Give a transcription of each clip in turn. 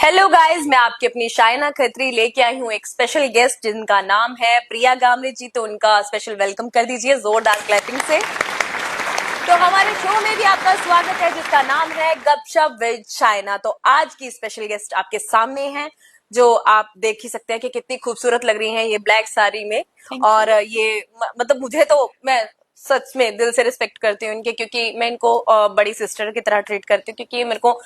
Hello guys, मैं आपकी अपनी शायना खत्री लेके आई हूँ एक स्पेशल गेस्ट जिनका नाम है प्रिया गामरे जी। तो उनका स्पेशल वेलकम कर दीजिए जोरदार क्लैपिंग से। तो हमारे शो में भी आपका स्वागत है जिसका नाम है गपशप विद शायना। तो आज की स्पेशल गेस्ट आपके सामने है, जो आप देख ही सकते हैं कि कितनी खूबसूरत लग रही हैं ये ब्लैक साड़ी में। और ये मतलब मुझे तो मैं सच में दिल से रिस्पेक्ट करती हूँ इनके, क्योंकि मैं इनको बड़ी सिस्टर की तरह ट्रीट करती हूँ, क्योंकि ये मेरे को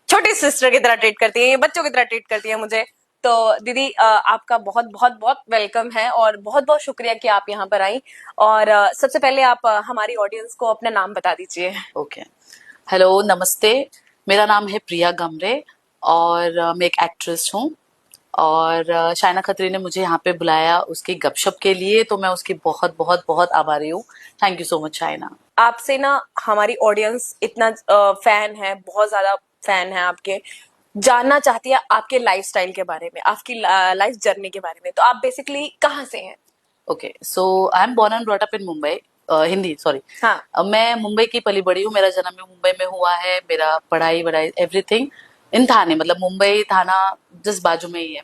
छोटी सिस्टर की तरह ट्रीट करती है, ये बच्चों की तरह ट्रीट करती है मुझे। तो दीदी आपका बहुत बहुत बहुत वेलकम है और बहुत बहुत शुक्रिया कि आप यहाँ पर आई। और सबसे पहले आप हमारी ऑडियंस को अपना नाम बता दीजिए। ओके, हेलो, नमस्ते। मेरा नाम है प्रिया गामरे और मैं एक एक्ट्रेस हूँ। और शायना खत्री ने मुझे यहाँ पे बुलाया उसकी गपशप के लिए, तो मैं उसकी बहुत बहुत बहुत आभारी हूँ। Thank you so much Shaina. आपसे ना हमारी ऑडियंस इतना फैन है, बहुत ज्यादा फैन है आपके, जानना चाहती है आपके लाइफस्टाइल के बारे में, आपकी लाइफ जर्नी के बारे में। तो आप बेसिकली कहाँ से हैं? Okay, so I am born and brought up in Mumbai. Hindi sorry. हाँ। मैं मुंबई की पली बड़ी हूँ। मेरा जन्म भी मुंबई में हुआ है। मेरा पढ़ाई वढ़ाई एवरीथिंग इन थाने, मतलब मुंबई थाना जिस बाजू में ही है।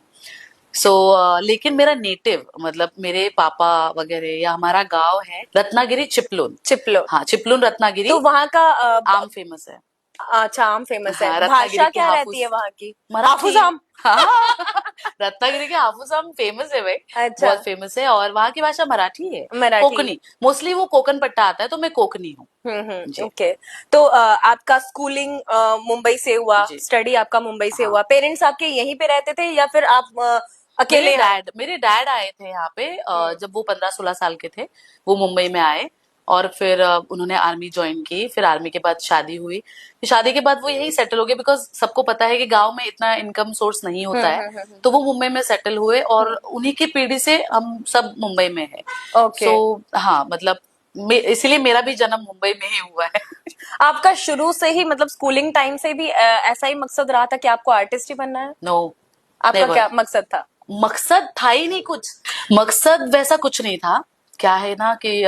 सो लेकिन मेरा नेटिव मतलब मेरे पापा वगैरह या हमारा गांव है रत्नागिरी, चिपलून। चिपलो। हाँ, चिपलून रत्नागिरी। तो वहाँ का आम फेमस है। अच्छा, आम फेमस है। हाँ, रत्नागिरी भाषा के क्या रहती हाफूस है वहाँ की? मराठी। हाफूज आम। हाँ, रत्नागिरी के हाफूज आम फेमस है भाई। अच्छा। बहुत फेमस है और वहाँ की भाषा मराठी है। मराठी। कोकणी, मोस्टली वो कोकण पट्टा आता है, तो मैं कोकणी हूँ। जी ओके। तो आपका स्कूलिंग मुंबई से हुआ, जी। स्टडी आपका मुंबई से हाँ, हुआ। पेरेंट्स आपके यहीं पे रहते थे या फिर आप अकेले आए? मेरे डैड आए थे यहाँ पे जब वो 15-16 साल के थे। वो मुंबई में आए और फिर उन्होंने आर्मी ज्वाइन की। फिर आर्मी के बाद शादी हुई। फिर शादी के बाद वो यही सेटल हो गए, बिकॉज सबको पता है कि गांव में इतना इनकम सोर्स नहीं होता है। तो वो मुंबई में सेटल हुए और उन्हीं की पीढ़ी से हम सब मुंबई में है। ओके। सो हाँ, मतलब इसीलिए मेरा भी जन्म मुंबई में ही हुआ है। आपका शुरू से ही मतलब स्कूलिंग टाइम से भी ऐसा ही मकसद रहा था कि आपको आर्टिस्ट ही बनना है? नो, आपका नेवर। क्या मकसद था? मकसद था ही नहीं कुछ। मकसद वैसा कुछ नहीं था। क्या है ना कि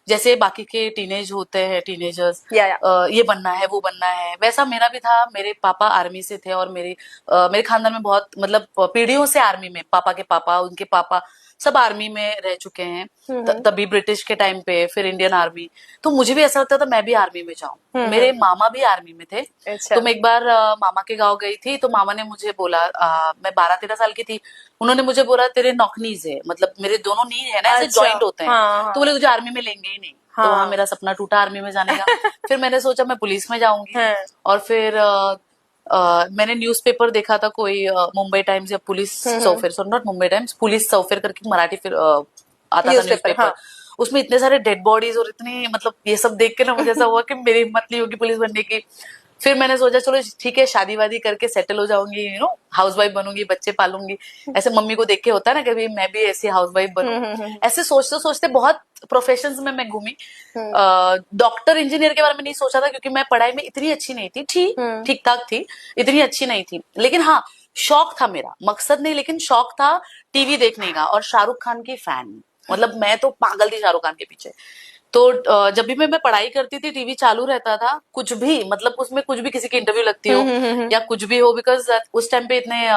जैसे बाकी के टीनेज होते हैं, टीनेजर्स, या ये बनना है वो बनना है, वैसा मेरा भी था। मेरे पापा आर्मी से थे और मेरे खानदान में बहुत मतलब पीढ़ियों से आर्मी में, पापा के पापा, उनके पापा सब आर्मी में रह चुके हैं। तभी ब्रिटिश के टाइम पे, फिर इंडियन आर्मी। तो मुझे भी ऐसा लगता था मैं भी आर्मी में जाऊं। मेरे मामा भी आर्मी में थे। अच्छा। तो मैं एक बार मामा के गांव गई थी, तो मामा ने मुझे बोला, मैं 12-13 साल की थी। उन्होंने मुझे बोला तेरे नॉकनीज है, मतलब मेरे दोनों नी है ना ऐसे अच्छा। जॉइंट होते हैं। हाँ तो बोले तुझे आर्मी में लेंगे ही नहीं। तो वहां हाँ मेरा सपना टूटा आर्मी में जाने का। फिर मैंने सोचा मैं पुलिस में जाऊंगी। हाँ। और फिर मैंने न्यूज़पेपर देखा था कोई, मुंबई टाइम्स या पुलिस सौफेर, sorry not Mumbai times, police सौफेर करके मराठी फिर आता था न्यूज़पेपर। न्यूज़पेपर। हाँ। उसमें इतने सारे डेड बॉडीज और इतनी मतलब ये सब देख के ना मुझे ऐसा हुआ कि मेरी हिम्मत नहीं होगी पुलिस बनने की। फिर मैंने सोचा चलो ठीक है, शादी वादी करके सेटल हो जाऊंगी, हाउस वाइफ बनूंगी, बच्चे पालूंगी। ऐसे मम्मी को देख के होता है ना, कभी मैं भी ऐसी हाउस वाइफ बनूं। ऐसे सोचते सोचते बहुत प्रोफेशंस में मैं घूमी। डॉक्टर इंजीनियर के बारे में नहीं सोचा था, क्योंकि मैं पढ़ाई में इतनी अच्छी नहीं थी। ठीक ठाक थी, इतनी अच्छी नहीं थी। लेकिन हाँ, शौक था मेरा, मकसद नहीं लेकिन शौक था टीवी देखने का। और शाहरुख खान की फैन, मतलब मैं तो पागल थी शाहरुख खान के पीछे। तो जब भी मैं पढ़ाई करती थी टीवी चालू रहता था, कुछ भी मतलब उसमें कुछ भी, किसी की इंटरव्यू लगती हो या कुछ भी हो, बिकॉज उस टाइम पे इतने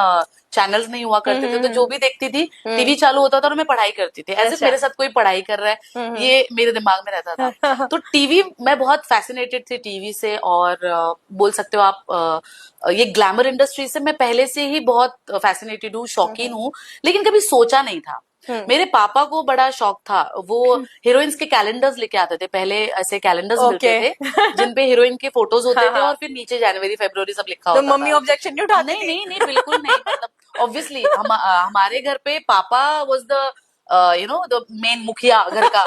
चैनल्स नहीं हुआ करते थे। तो जो भी देखती थी टीवी चालू होता था और मैं पढ़ाई करती थी, एज इफ मेरे साथ कोई पढ़ाई कर रहा है, ये मेरे दिमाग में रहता था। तो टीवी, मैं बहुत फैसिनेटेड थी टीवी से। और बोल सकते हो आप ये ग्लैमर इंडस्ट्री से मैं पहले से ही बहुत फैसिनेटेड हूँ, शौकीन हूँ। लेकिन कभी सोचा नहीं था। मेरे पापा को बड़ा शौक था, वो हीरोइंस के कैलेंडर्स लेके आते थे। पहले ऐसे कैलेंडर्स मिलते थे जिन पे हीरोइन के फोटोज होते थे और फिर नीचे जनवरी फरवरी सब लिखा तो होता मम्मी था। ऑब्जेक्शन नहीं उठाती नहीं थी? नहीं नहीं, बिल्कुल नहीं। मतलब ऑब्वियसली हमारे घर पे पापा वाज द द मेन मुखिया घर का।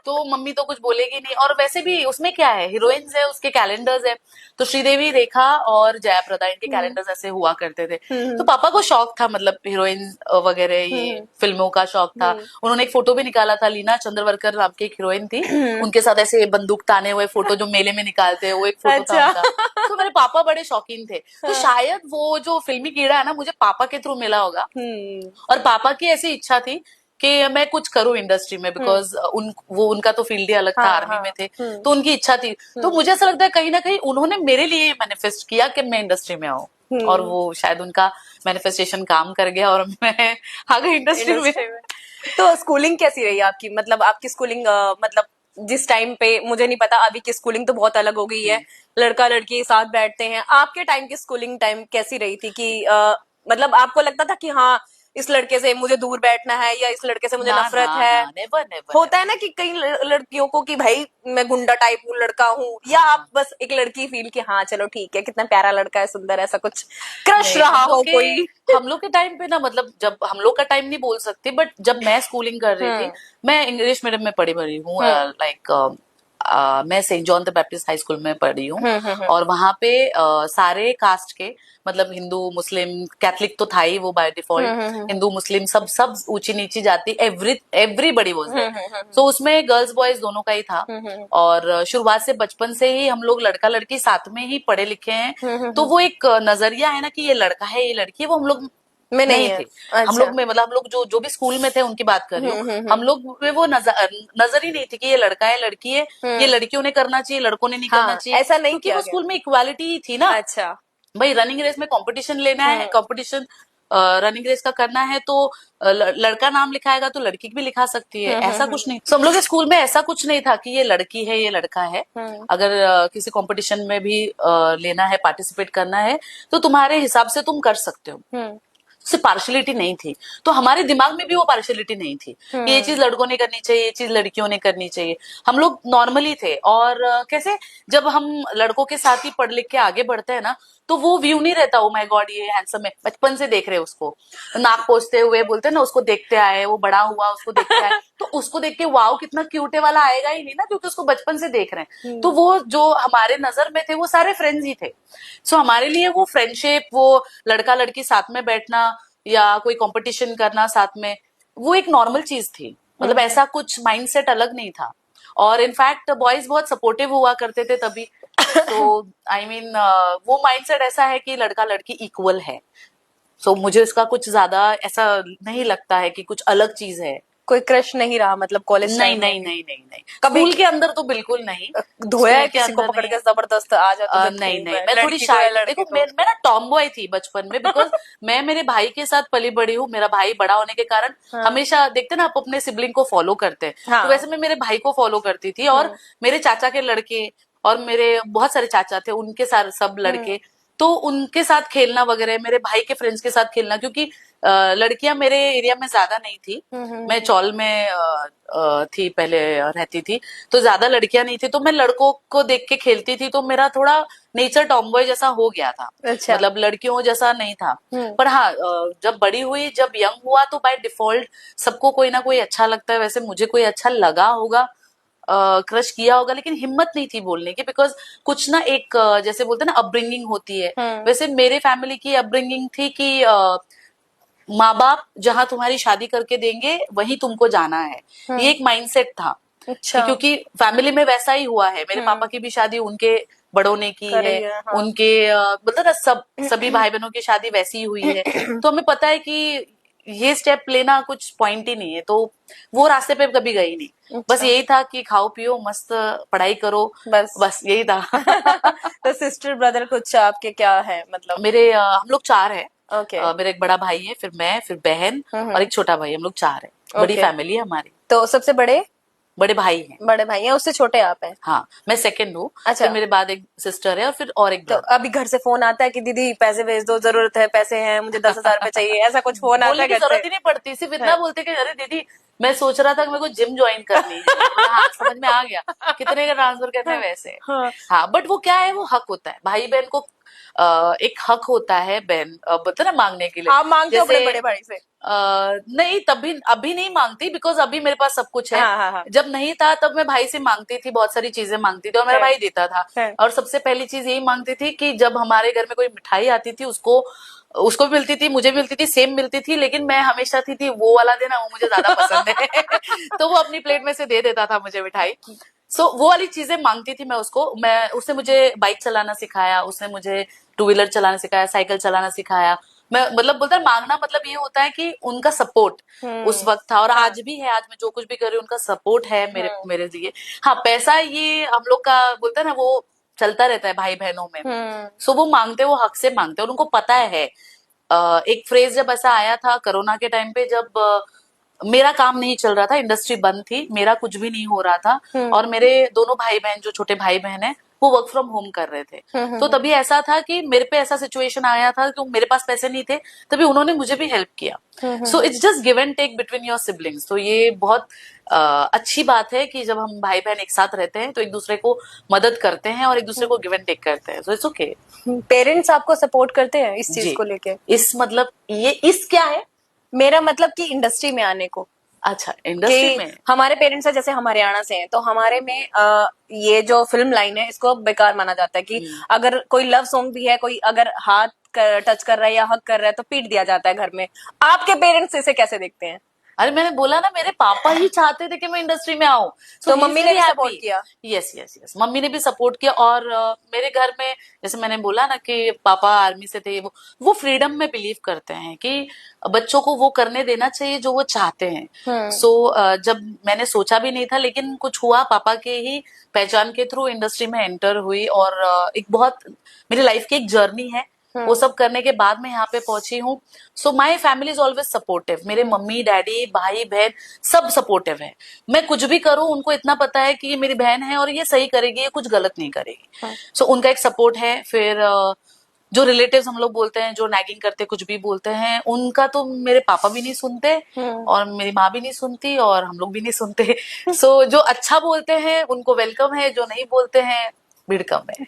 तो मम्मी तो कुछ बोलेगी नहीं। और वैसे भी उसमें क्या है, हीरोइंस है, उसके कैलेंडर्स है। तो श्रीदेवी, रेखा और जया प्रदा, इनके कैलेंडर्स ऐसे हुआ करते थे। तो पापा को शौक था, मतलब हीरोइंस वगैरह, ये फिल्मों का शौक था। उन्होंने एक फोटो भी निकाला था, लीना चंद्रवरकर नाम की एक हीरोइन थी, उनके साथ ऐसे बंदूक ताने हुए फोटो जो मेले में निकालते हैं, वो एक फोटो था अच्छा। उनका। तो मेरे पापा बड़े शौकीन थे। तो शायद वो जो फिल्मी कीड़ा है ना, मुझे पापा के थ्रू मिला होगा। और पापा की ऐसी इच्छा थी कि मैं कुछ करूं इंडस्ट्री में, बिकॉज उनका तो फील्ड ही अलग था, आर्मी में थे। तो उनकी इच्छा थी। तो मुझे ऐसा लगता है कहीं ना कहीं उन्होंने मेरे लिए मैनिफेस्ट किया कि मैं इंडस्ट्री में आऊं। और वो शायद उनका मैनिफेस्टेशन काम कर गया और मैं आ गई इंडस्ट्री में। तो स्कूलिंग कैसी रही आपकी, मतलब आपकी स्कूलिंग मतलब जिस टाइम पे, मुझे नहीं पता अभी की स्कूलिंग तो बहुत अलग हो गई है, लड़का लड़की साथ बैठते हैं, आपके टाइम की स्कूलिंग टाइम कैसी रही थी कि मतलब आपको लगता था कि हाँ इस लड़के से मुझे दूर बैठना है या इस लड़के से मुझे ना नफरत ना है? ना, नेवर नेवर। होता है ना कि कई लड़कियों को कि भाई मैं गुंडा टाइप हूँ, लड़का हूँ, या हाँ आप बस एक लड़की फील कि हाँ चलो ठीक है कितना प्यारा लड़का है, सुंदर, ऐसा कुछ क्रश नहीं, रहा हो कोई? हम लोग के टाइम पे ना, मतलब जब हम लोग का टाइम नहीं बोल सकती, बट जब मैं स्कूलिंग कर रही थी, हम्म मैं इंग्लिश मीडियम में पढ़ी बड़ी हूँ। हम्म लाइक मैं saint John the Baptist high school में पढ़ी हूँ। हम्म। और वहां पे सारे कास्ट के, मतलब हिंदू मुस्लिम कैथलिक तो था ही वो बाय डिफॉल्ट, हम्म। हिंदू मुस्लिम सब सब ऊंची नीची जाति, एवरीबडी वाज देयर। हम्म। तो उसमें गर्ल्स बॉयज दोनों का ही था। और शुरुआत से बचपन से ही हम लोग लड़का लड़की साथ में ही पढ़े लिखे हैं। तो वो एक नजरिया है ना कि ये लड़का है ये लड़की है, वो हम लोग में नहीं नहीं है। थे। हम अच्छा। लोग में, मतलब हम लोग जो जो भी स्कूल में थे उनकी बात कर रही हूँ, हम हम्म। लोग में वो नजर ही नहीं थी कि ये लड़का है लड़की है, ये लड़कियों ने करना चाहिए लड़कों ने नहीं करना हाँ चाहिए, ऐसा नहीं क्योंकि किया वो गया। स्कूल में इक्वालिटी ही थी ना। अच्छा। भाई रनिंग रेस में कंपटीशन लेना है, कंपटीशन रनिंग रेस का करना है, तो लड़का नाम लिखाएगा तो लड़की भी लिखा सकती है, ऐसा कुछ नहीं। तो हम लोग के स्कूल में ऐसा कुछ नहीं था कि ये लड़की है ये लड़का है। अगर किसी कंपटीशन में भी लेना है, पार्टिसिपेट करना है, तो तुम्हारे हिसाब से तुम कर सकते हो। सिर्फ पार्शलिटी नहीं थी, तो हमारे दिमाग में भी वो पार्शलिटी नहीं थी कि ये चीज लड़कों ने करनी चाहिए, ये चीज लड़कियों ने करनी चाहिए। हम लोग नॉर्मली थे। और कैसे, जब हम लड़कों के साथ ही पढ़ लिख के आगे बढ़ते हैं ना, तो वो व्यू नहीं रहता, ओ माय गॉड ये हैंडसम है, बचपन से देख रहे उसको, नाक पोछते हुए बोलते हैं ना, उसको देखते आए, वो बड़ा हुआ उसको देखते आए, तो उसको देख के वाओ कितना क्यूट है वाला आएगा ही नहीं ना, क्योंकि उसको बचपन से देख रहे हैं। तो वो जो हमारे नजर में थे वो सारे फ्रेंड्स ही थे। सो हमारे लिए वो फ्रेंडशिप, वो लड़का लड़की साथ में बैठना या कोई कंपटीशन करना साथ में, वो एक नॉर्मल चीज थी। मतलब ऐसा कुछ माइंडसेट अलग नहीं था। और इनफैक्ट बॉयज बहुत सपोर्टिव हुआ करते थे तभी। तो आई मीन वो माइंडसेट ऐसा है कि लड़का लड़की इक्वल है। सो मुझे इसका कुछ ज्यादा ऐसा नहीं लगता है कि कुछ अलग चीज है। कोई क्रश नहीं रहा मतलब कॉलेज नहीं टाइम में नहीं भी? नहीं नहीं नहीं, कभी स्कूल के अंदर तो बिल्कुल नहीं। धोया है स्कूल के किसी को अंदर पकड़ नहीं। के जबरदस्त आ जा तुझे नहीं खूब नहीं, है, मैं थोड़ी लड़की को शाय, या लड़के देखो को? मैं ना टॉम बॉय थी बचपन में, बिकॉज मैं मेरे भाई के साथ पली बड़ी हूँ। मेरा भाई बड़ा होने के कारण हाँ हमेशा देखते ना आप अपने सिबलिंग को फॉलो करते हैं, तो हाँ। वैसे मैं मेरे भाई को फॉलो करती थी। और मेरे चाचा के लड़के और मेरे बहुत सारे चाचा थे, उनके सारे सब लड़के, तो उनके साथ खेलना वगैरह, मेरे भाई के फ्रेंड्स के साथ खेलना, क्योंकि लड़कियां मेरे एरिया में ज्यादा नहीं थी। मैं चौल में थी पहले, रहती थी, तो ज्यादा लड़कियां नहीं थी, तो मैं लड़कों को देख के खेलती थी, तो मेरा थोड़ा नेचर टॉमबॉय जैसा हो गया था। अच्छा। मतलब लड़कियों जैसा नहीं था। पर हाँ, जब बड़ी हुई, जब यंग हुआ, तो बाय डिफॉल्ट सबको कोई ना कोई अच्छा लगता है। वैसे मुझे कोई अच्छा लगा होगा, क्रश किया होगा, लेकिन हिम्मत नहीं थी बोलने की, बिकॉज कुछ ना एक जैसे बोलते हैं ना अपब्रिंगिंग होती है, वैसे मेरे फैमिली की अपब्रिंगिंग थी कि माँ बाप जहां तुम्हारी शादी करके देंगे वहीं तुमको जाना है, ये एक माइंडसेट था। अच्छा। क्योंकि फैमिली में वैसा ही हुआ है। मेरे पापा की भी शादी उनके बड़ों ने की है, करी है, हाँ। उनके बोलते ना सभी भाई बहनों की शादी वैसी ही हुई है। तो हमें पता है कि ये स्टेप लेना कुछ पॉइंट ही नहीं है, तो वो रास्ते पे कभी गई नहीं। बस अच्छा। यही था कि खाओ पियो मस्त, पढ़ाई करो, बस। बस यही था। तो सिस्टर ब्रदर कुछ आपके क्या है मतलब? मेरे हम लोग चार हैं। ओके। मेरा एक बड़ा भाई है, फिर मैं, फिर बहन और एक छोटा भाई, हम लोग चार हैं। बड़ी ओके। फैमिली है हमारी। तो सबसे बड़े बड़े भाई हैं। बड़े भाई हैं, उससे छोटे आप हैं? हाँ, मैं सेकंड हूँ। अच्छा। फिर मेरे बाद एक सिस्टर है और फिर और एक तो ब्रदर। अभी घर से फोन आता है कि दीदी पैसे भेज दो, जरूरत है, पैसे हैं, मुझे 10,000 रुपए चाहिए, ऐसा कुछ फोन आता बोलने है की घर से? जरूरत ही नहीं पड़ती, सिर्फ इतना है। बोलते कि अरे दीदी मैं सोच रहा था कि मेरे को जिम ज्वाइन करनी है। बोला, हाँ समझ में आ गया, कितने का ट्रांसफर करना है वैसे। हाँ। हाँ, बट वो क्या है, वो हक होता है भाई बहन को। एक हक होता है बहन बोलते ना मांगने के लिए। आप मांगते हो अपने जैसे बड़े भाई से? नहीं, तभी अभी नहीं मांगती, बिकॉज अभी मेरे पास सब कुछ है। हाँ हाँ हाँ। जब नहीं था तब मैं भाई से मांगती थी, बहुत सारी चीजें मांगती थी और मेरा है, भाई देता था। है। और सबसे पहली चीज यही मांगती थी कि जब हमारे घर में कोई मिठाई आती थी, उसको उसको भी मिलती थी, मुझे भी मिलती थी, सेम मिलती थी, लेकिन मैं हमेशा थी वो वाला देना, वो मुझे ज्यादा पसंद है। तो वो अपनी प्लेट में से दे देता था मुझे मिठाई। वो वाली चीजें मांगती थी मैं उसको। मैं उसने मुझे बाइक चलाना सिखाया, उसने मुझे टू व्हीलर चलाना सिखाया, साइकिल चलाना सिखाया। मैं मतलब बोलता है मांगना मतलब ये होता है कि उनका सपोर्ट उस वक्त था, और हाँ। आज भी है। आज मैं जो कुछ भी कर रही हूँ उनका सपोर्ट है मेरे मेरे लिए। हाँ, पैसा ये हम लोग का बोलता है ना, वो चलता रहता है भाई बहनों में। हम्म। सो वो मांगते, वो हक से मांगते, और उनको पता है। एक फ्रेज जब ऐसा आया था कोरोना के टाइम पे, जब मेरा काम नहीं चल रहा था, इंडस्ट्री बंद थी, मेरा कुछ भी नहीं हो रहा था, और मेरे दोनों भाई बहन, जो छोटे भाई बहन है, वो वर्क फ्रॉम होम कर रहे थे। तो तभी ऐसा था कि मेरे पे ऐसा सिचुएशन आया था कि मेरे पास पैसे नहीं थे, तभी उन्होंने मुझे भी हेल्प किया। So it's just give and take between your siblings. तो ये बहुत अच्छी बात है कि जब हम भाई बहन एक साथ रहते हैं तो एक दूसरे को मदद करते हैं और एक दूसरे को गिव एंड टेक करते हैं। So it's okay. पेरेंट्स आपको सपोर्ट करते हैं इस चीज जी। को लेके? इस मतलब ये इस क्या है? मेरा मतलब कि इंडस्ट्री में आने को, अच्छा, इंडस्ट्री कि में। हमारे पेरेंट्स है जैसे हम हरियाणा से हैं, तो हमारे में ये जो फिल्म लाइन है इसको बेकार माना जाता है कि अगर कोई लव सॉन्ग भी है, कोई अगर हाथ टच कर रहा है या हक कर रहा है तो पीट दिया जाता है घर में। आपके पेरेंट्स इसे कैसे देखते हैं? अरे मैंने बोला ना, मेरे पापा ही चाहते थे कि मैं इंडस्ट्री में आऊं। तो मम्मी ने भी सपोर्ट किया? यस यस यस, मम्मी ने भी सपोर्ट किया। और मेरे घर में, जैसे मैंने बोला ना कि पापा आर्मी से थे, वो फ्रीडम में बिलीव करते हैं कि बच्चों को वो करने देना चाहिए जो वो चाहते हैं। सो जब मैंने सोचा भी नहीं था, लेकिन कुछ हुआ, पापा के ही पहचान के थ्रू इंडस्ट्री में एंटर हुई, और एक बहुत मेरी लाइफ की एक जर्नी है। वो सब करने के बाद मैं यहाँ पे पहुंची हूँ। So my family is always supportive. मेरे मम्मी डैडी भाई बहन सब सपोर्टिव है। मैं कुछ भी करूँ, उनको इतना पता है कि ये मेरी बहन है और ये सही करेगी, ये कुछ गलत नहीं करेगी। सो उनका एक सपोर्ट है। फिर जो रिलेटिव्स हम लोग बोलते हैं, जो नैगिंग करते कुछ भी बोलते हैं, उनका तो मेरे पापा भी नहीं सुनते और मेरी माँ भी नहीं सुनती और हम लोग भी नहीं सुनते। सो जो अच्छा बोलते हैं उनको वेलकम है, जो नहीं बोलते हैं भीड़ कम है।